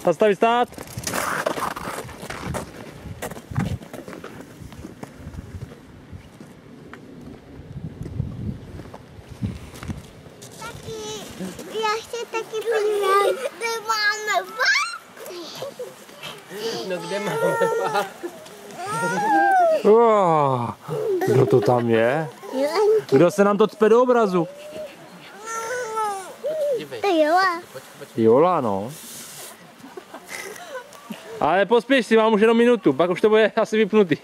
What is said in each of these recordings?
Zastavit stát. Já chci taky podívat, kde máme pár. No kde máme pár? Kdo to tam je? Kdo se nám to cpe do obrazu? To je Jola. Jola, no. Ale pospěš si, mám už jenom minutu, pak už to bude asi vypnutý.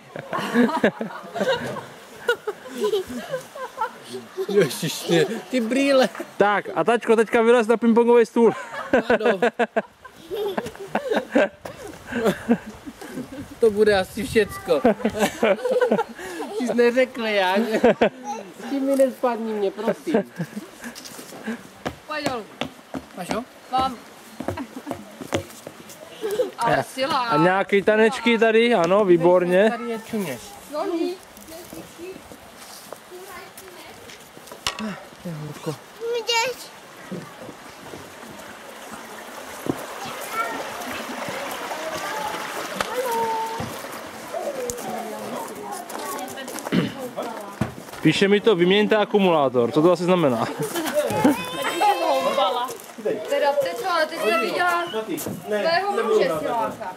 Ježiště, ty brýle. Tak, a tačko, teďka vylez na pingpongový stůl. Ano. To bude asi všecko. Ty jsi neřekl jak. S tím mi nespadni mě, prosím. Pojď dolů. Máš ho? Mám. Ale sila. A nějaký tanečky tady, ano, výborně. Tady je čuměš. Nohy. Můžeš. Píše mi to, vyměňte akumulátor, co to asi znamená? Teda teď, ale teď jsem viděla tvého muže siláka.